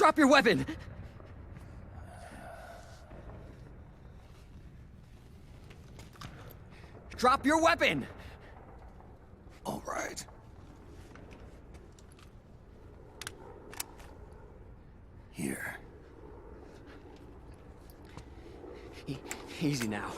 Drop your weapon! Drop your weapon! All right. Here. Easy now.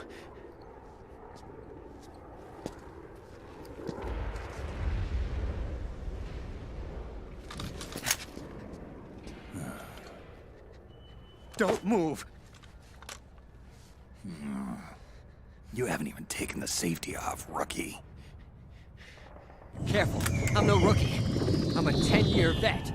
Don't move. You haven't even taken the safety off, rookie. Careful, I'm no rookie. I'm a 10-year vet.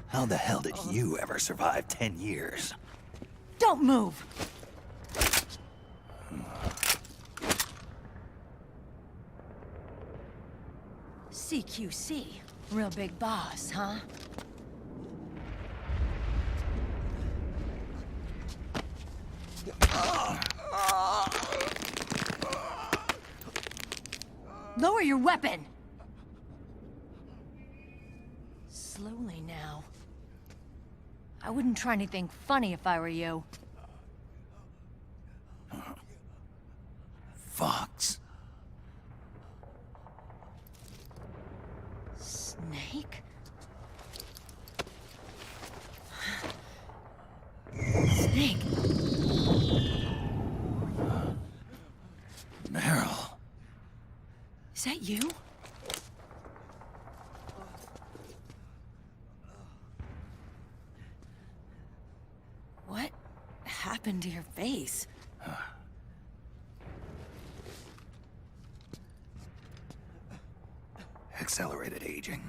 How the hell did you ever survive 10 years? Don't move! CQC. Real big boss, huh? Lower your weapon! Slowly now. I wouldn't try anything funny if I were you. Fox. Snake? Snake? Meryl. Is that you? What happened to your face? Accelerated aging.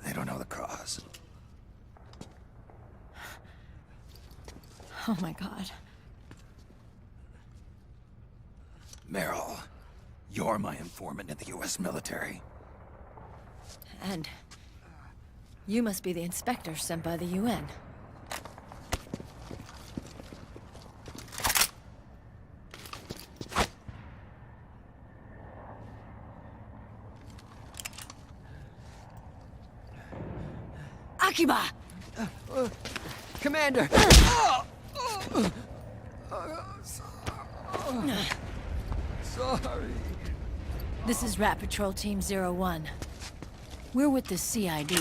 They don't know the cause. Oh my god. Meryl, you're my informant in the US military. And you must be the inspector sent by the UN. Akiba! Commander! Sorry. This is Rat Patrol Team 01. We're with the CID,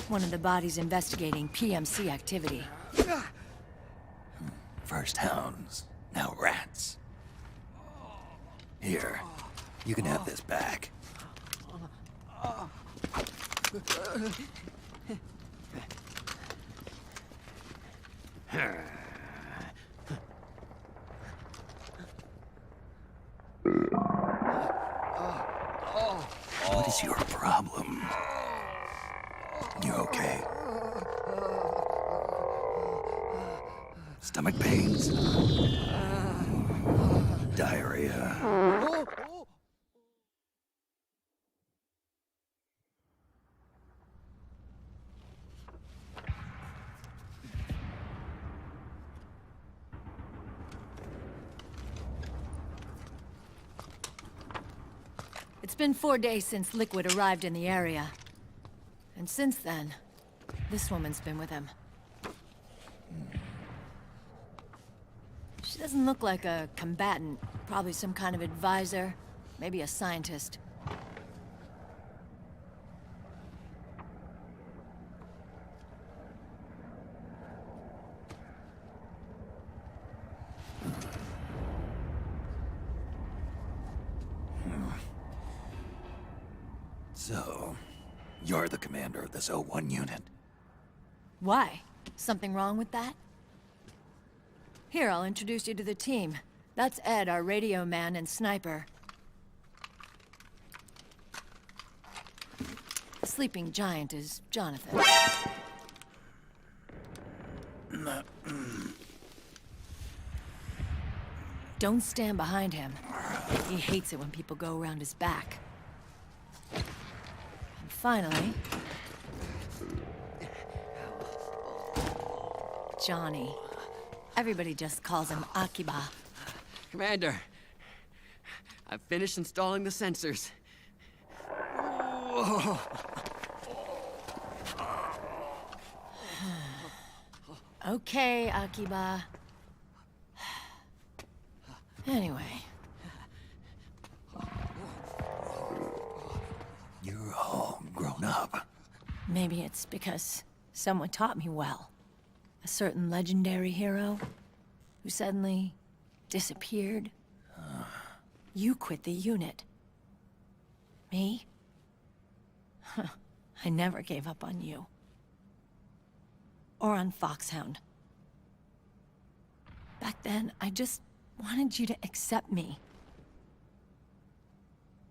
one of the bodies investigating PMC activity. First hounds, now rats. Here, you can have this back. What is your problem? You okay? Stomach pains? Diarrhea? It's been 4 days since Liquid arrived in the area. And since then, this woman's been with him. She doesn't look like a combatant. Probably some kind of advisor, maybe a scientist. So, you're the commander of this O1 unit? Why? Something wrong with that? Here, I'll introduce you to the team. That's Ed, our radio man and sniper. The sleeping giant is Jonathan. Don't stand behind him. He hates it when people go around his back. And finally... Johnny. Everybody just calls him Akiba. Commander, I've finished installing the sensors. Whoa. Okay, Akiba. Anyway. You're all grown up. Maybe it's because someone taught me well. A certain legendary hero who suddenly disappeared. You quit the unit. Me? I never gave up on you. Or on Foxhound. Back then, I just wanted you to accept me.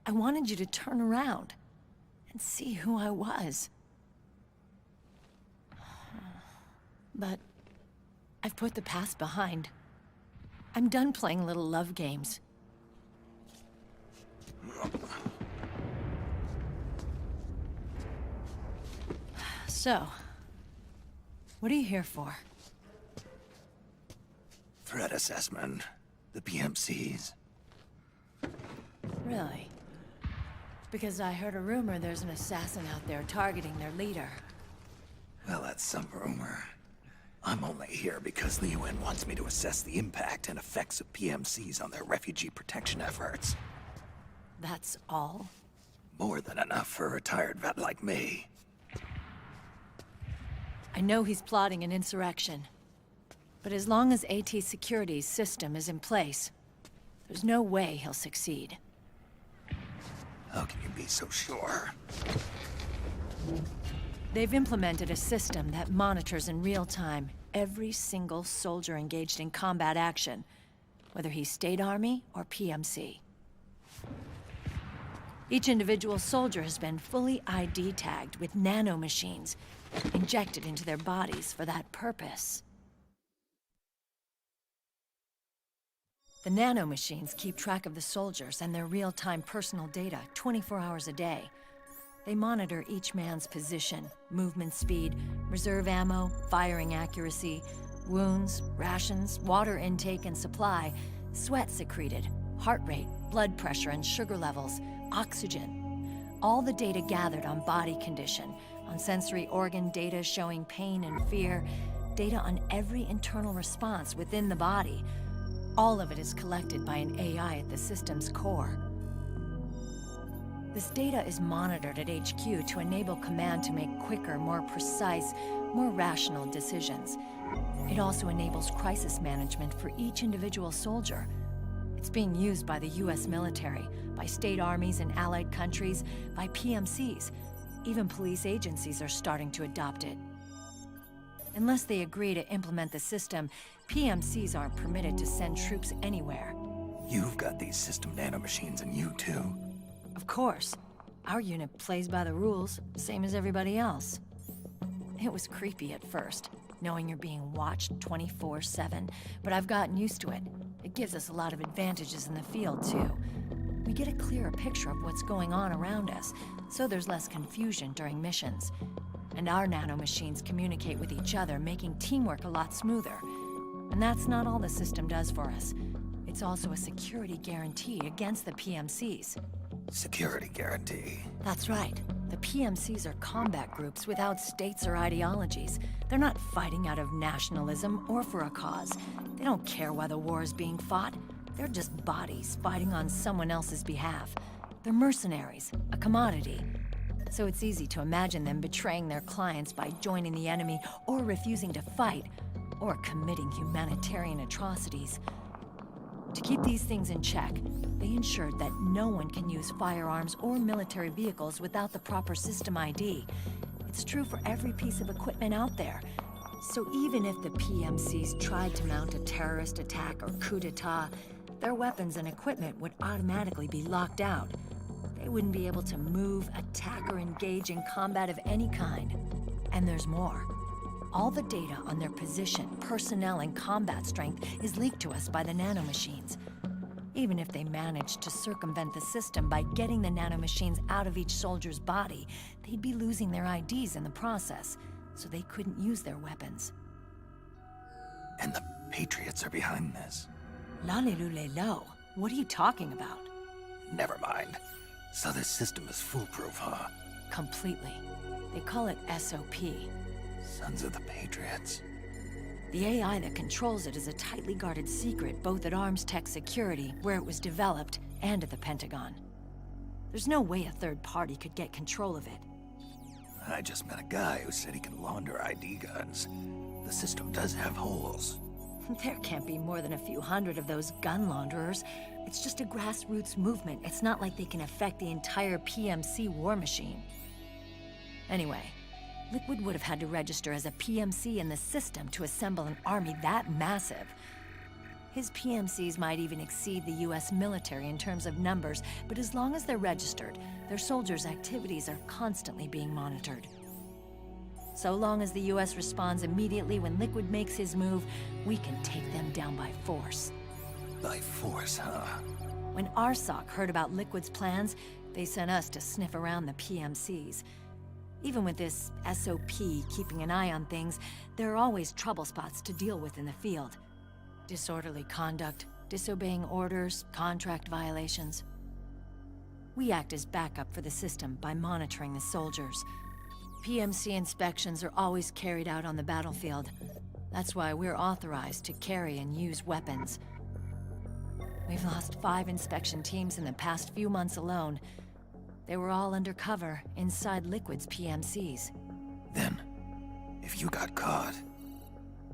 I wanted you to turn around and see who I was. But I've put the past behind. I'm done playing little love games. So, what are you here for? Threat assessment. The PMCs. Really? Because I heard a rumor there's an assassin out there targeting their leader. Well, that's some rumor. I'm only here because the UN wants me to assess the impact and effects of PMCs on their refugee protection efforts. That's all? More than enough for a retired vet like me. I know he's plotting an insurrection. But as long as AT Security's system is in place, there's no way he'll succeed. How can you be so sure? They've implemented a system that monitors in real time every single soldier engaged in combat action, whether he's State Army or PMC. Each individual soldier has been fully ID tagged with nanomachines injected into their bodies for that purpose. The nanomachines keep track of the soldiers and their real-time personal data 24 hours a day. They monitor each man's position, movement speed, reserve ammo, firing accuracy, wounds, rations, water intake and supply, sweat secreted, heart rate, blood pressure and sugar levels, oxygen. All the data gathered on body condition, on sensory organ data showing pain and fear, data on every internal response within the body. All of it is collected by an AI at the system's core. This data is monitored at HQ to enable command to make quicker, more precise, more rational decisions. It also enables crisis management for each individual soldier. It's being used by the US military, by state armies in allied countries, by PMCs. Even police agencies are starting to adopt it. Unless they agree to implement the system, PMCs aren't permitted to send troops anywhere. You've got these system nanomachines in you too. Of course. Our unit plays by the rules, same as everybody else. It was creepy at first, knowing you're being watched 24/7, but I've gotten used to it. It gives us a lot of advantages in the field, too. We get a clearer picture of what's going on around us, so there's less confusion during missions. And our nanomachines communicate with each other, making teamwork a lot smoother. And that's not all the system does for us. It's also a security guarantee against the PMCs. Security guarantee. That's right. The PMCs are combat groups without states or ideologies. They're not fighting out of nationalism or for a cause. They don't care why the war is being fought. They're just bodies fighting on someone else's behalf. They're mercenaries, a commodity. So it's easy to imagine them betraying their clients by joining the enemy or refusing to fight, or committing humanitarian atrocities. To keep these things in check, they ensured that no one can use firearms or military vehicles without the proper system ID. It's true for every piece of equipment out there. So even if the PMCs tried to mount a terrorist attack or coup d'etat, their weapons and equipment would automatically be locked out. They wouldn't be able to move, attack, or engage in combat of any kind. And there's more. All the data on their position, personnel, and combat strength is leaked to us by the nanomachines. Even if they managed to circumvent the system by getting the nanomachines out of each soldier's body, they'd be losing their IDs in the process, so they couldn't use their weapons. And the Patriots are behind this. Lalilulelo. What are you talking about? Never mind. So this system is foolproof, huh? Completely. They call it SOP. Sons of the Patriots. The AI that controls it is a tightly guarded secret, both at Arms Tech Security, where it was developed, and at the Pentagon. There's no way a third party could get control of it. I just met a guy who said he can launder ID guns. The system does have holes. There can't be more than a few hundred of those gun launderers. It's just a grassroots movement. It's not like they can affect the entire PMC war machine. Anyway, Liquid would have had to register as a PMC in the system to assemble an army that massive. His PMCs might even exceed the US military in terms of numbers, but as long as they're registered, their soldiers' activities are constantly being monitored. So long as the US responds immediately when Liquid makes his move, we can take them down by force. By force, huh? When RSOC heard about Liquid's plans, they sent us to sniff around the PMCs. Even with this SOP keeping an eye on things, there are always trouble spots to deal with in the field. Disorderly conduct, disobeying orders, contract violations. We act as backup for the system by monitoring the soldiers. PMC inspections are always carried out on the battlefield. That's why we're authorized to carry and use weapons. We've lost 5 inspection teams in the past few months alone. They were all undercover inside Liquid's PMCs. Then, if you got caught...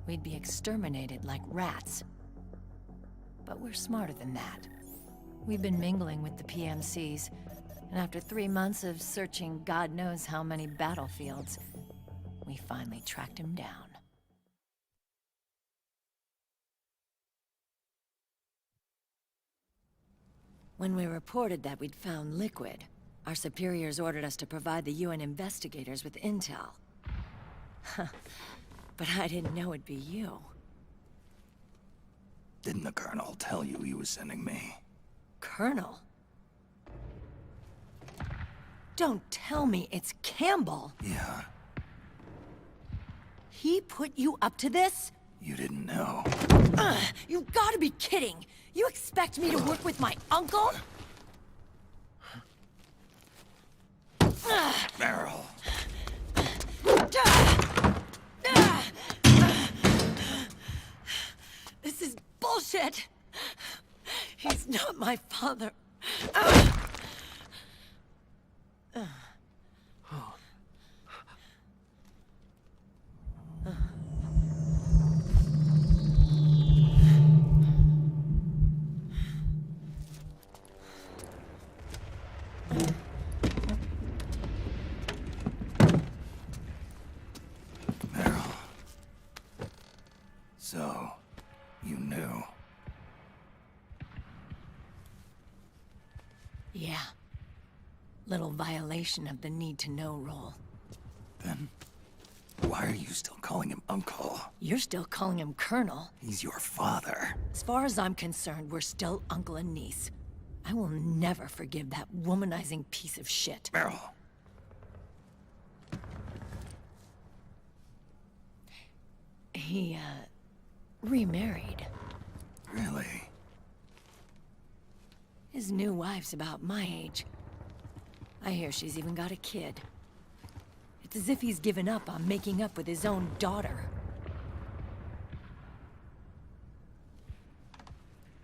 We'd be exterminated like rats. But we're smarter than that. We've been mingling with the PMCs, and after 3 months of searching God knows how many battlefields, we finally tracked him down. When we reported that we'd found Liquid, our superiors ordered us to provide the UN investigators with intel. But I didn't know it'd be you. Didn't the Colonel tell you he was sending me? Colonel? Don't tell me it's Campbell! Yeah, He put you up to this? you didn't know. You gotta be kidding! You expect me to work with my uncle? Meryl! This is bullshit! He's not my father. Meryl. So, you knew. Yeah. Little violation of the need-to-know rule. Then, why are you still calling him Uncle? You're still calling him Colonel. He's your father. As far as I'm concerned, we're still uncle and niece. I will never forgive that womanizing piece of shit. Meryl. He, remarried. Really? His new wife's about my age. I hear she's even got a kid. It's as if he's given up on making up with his own daughter.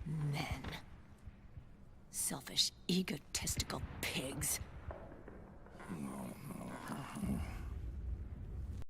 Men. Selfish, egotistical pigs.